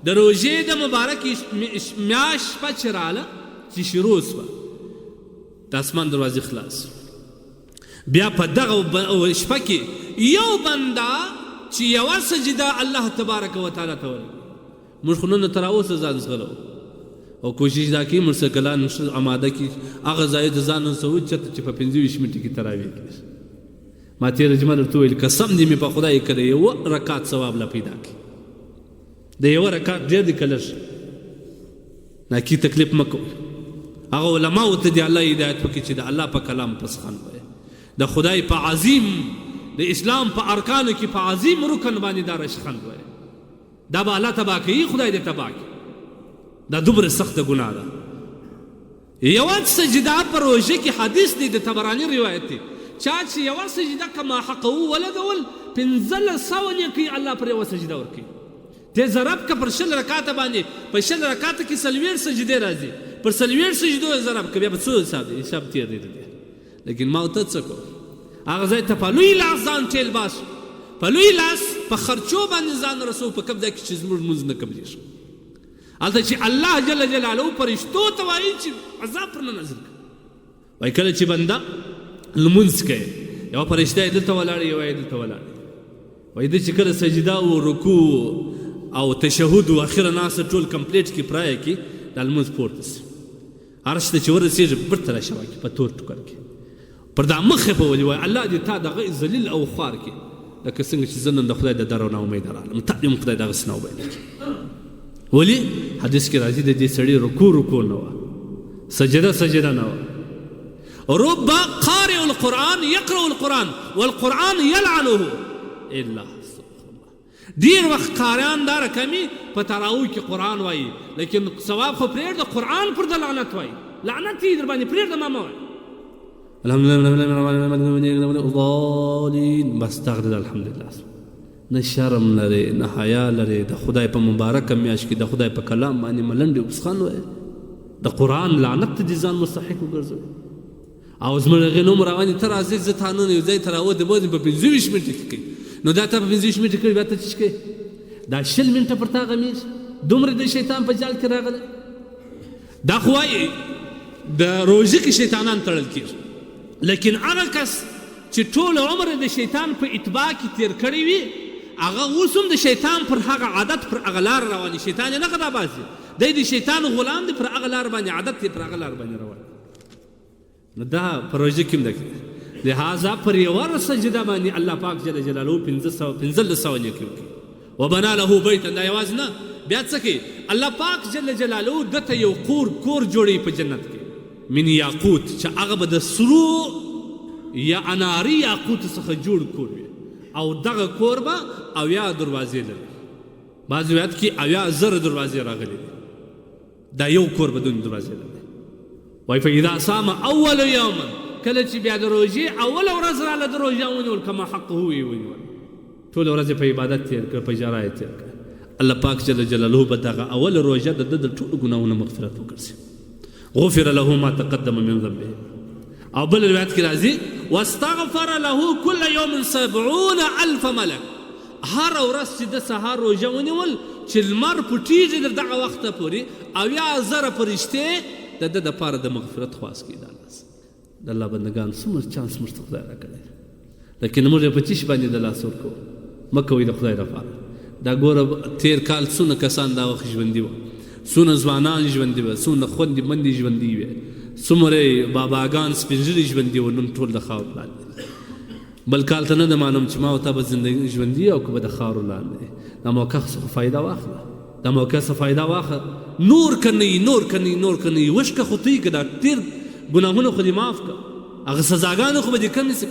د روژې د مبارک میاشت شپه چې راله چې شروع سوه د اسمان دروازې خلاص بیا په دغه شپه کې یو بنده چې یوه سجده الله تبارک وتعالی ته ورکړي. موږ خو نن تر اوسه ځان زغلو او کوشش دا کوي موږ څه کلان اماده کړي هغه ځای د ځان څه وچته چې په 25 منټې کې تراویح کړي. ما تېره جمعه درته ویل قسم دې مې په خدای کړی یوه رکعت ثواب لا پیدا کړي. د یوه رکعت ډېر دی که لږ ناکي تکلیف مه کوئ. هغه علماو ته دې الله هدایت وکړي چې د الله په کلام پس خوند وایي، د خدای په عظیم د اسلام په ارکانو کې په عظیم رکن باندې دا رشخند وایي. دا به الله تباه کوي، خدای دې تباه کړي. دا دومره سخته ګناه ده. یوه سجده په روژه کې حدیث دی د طبراني روایت دی چا چې یوه سجده که ماحقه ولګول 1500 نیکۍ الله پر یوه سجده ورکوي. دې ضرب که پر 20 رکاته باندې په 20 رکاته کې 40 سجدې راځي، پر 40 سجدو یې ضرب که بیا به څه حساب دی؟ حساب تېر دی. لیکن ما ورته څه کوو؟ هغه ځای ته په لوی لاس ځان ټیل باسو، په لوی لاس په خرچو باندې ځان رسو په کوم ځای کې چې زموږ لمونځ نه قبلېږي. هلته چې الله جل جلاله فرشتو ته وایي چې عذاب پر نه نازل کړي. وایي کله چې بنده لمونځ کوي یوه فرشته یې دلته ولاړه یوه یې دلته ولاړه. وایي ده چې کله سجده و رکوع او تشهد و اخره ناسته ټول کمپلیټ کړي پرایه کې دا لمونځ پورته سي عرش ته چې ورسېږي برته راشوه کړي په تور ټوکر کې پر دا مخ یې په ولي وایي الله دې تا دغه ذلیل او خوار کړي لکه څنګه چې زه نن د خدای د در او ناامیده رالم تا دې هم خدای دغسې ناامیده کړي. ولې حدیث کې راځي د دې سړي رکوع نه وه، سجده نه وه. رب قارئ القرآن یقرأ القرآن والقرآن یلعنه الا ډېر وخت قاریان دا رقمي په تراویح کې قرآن وایي لیکن ثواب خو پرېږده قرآن پر ده لعنت وایي. لعنت یې در باندې پرېږده ما مه وایي الضالین بس دغه د الحمدلله نه شرم لري نه حیا لري د خدای په مبارکه میاشت کې د خدای په کلام باندې ملنډې وسخن وایي د قرآن لعنت ته دې ځان مستحق وګرځوي. او زموږ هغې نوم روانې ته راځئ زه تا نن یو ځای ته راوتې بوځم په 25 منټې کې کوي نو دا تا په 25 منټې کړي بیا ته څه کوي؟ دا 20 منټه پر تا غمیږي دومره د شیطان په جال کې راغلی. دا خو وایي د روژې کې شیطانان تړل کېږي لیکن هغه کس چې ټول عمر د شیطان په اتباع کې تیر کړی وي هغه اوس هم د شیطان پر هغه عادت پر هغه لار روان شیطان یې نه غدا باسي دی د شیطان غلام دی پر هغه لار باندې عادت دی پر هغه لار باندې روان. نو دا په روژه کې هم ده لہذا پر یوه سجده باندې الله پاک جل جلاله 1500 نیکۍ وکړي. وبنا له بیتا دا یوازې نه بیا څه کوي الله پاک جل جلاله دته یو کور جوړوي په جنت کې من یاقوت چې هغه به د سرو یا اناري یاقوت څخه جوړ کور وي او دغه کور به 80 دروازې لري. بعض روایت کې 80,000 دروازې راغلي دي دا یو کور به دون دروازې لري. وایي فاذا صام اول یوم کله چې بیا د روژې اوله ورځ راله د روژه ونیول کما حقه یې ونیول ټوله ورځ په عبادت تېر کړه په ژړا یې تېر کړه. الله پاک جل جلاله به دغه اوله روژه د ده د ټولو ګناهونو مغفرت وګرځي. غفر له ما تقدم من ذنبه. او بل روایت کې راځي واستغفر له كل يوم 70,000 ملک. هر ورځ چې د سهار روژه ونیول چې لمر پټېږي تر دغه وخته پورې 80,000 فرشتې د ده دپاره د مغفرت خواست کوي. د الله بندګان څومره چانس موږ ته خدای راکړی لیکن موږ یې په چیش باندې د لاس ورکوو. مه کوئ د خدای لپاره. دا ګوره تېر کال څونه کسان دا وخت ژوندي وه، څونه ځوانان ژوندي وه، څونه خوندې مندې ژوندي وې، څومره باباګان سپین ږیري ژوندي وه، نن ټول د خاورو لاندې. بل کال ته نه ده معلوم چې ما او تا به زندګي ژوندي او که به د خاورو لاندې. دا موقع څخه فایده واخله، دا موقع څخه فایده واخله. نور که نه وي وشکه خو ته یې که دا تېر ګناهونه خو دې معاف کړه هغه سزاګانې خو به دې کمې سي.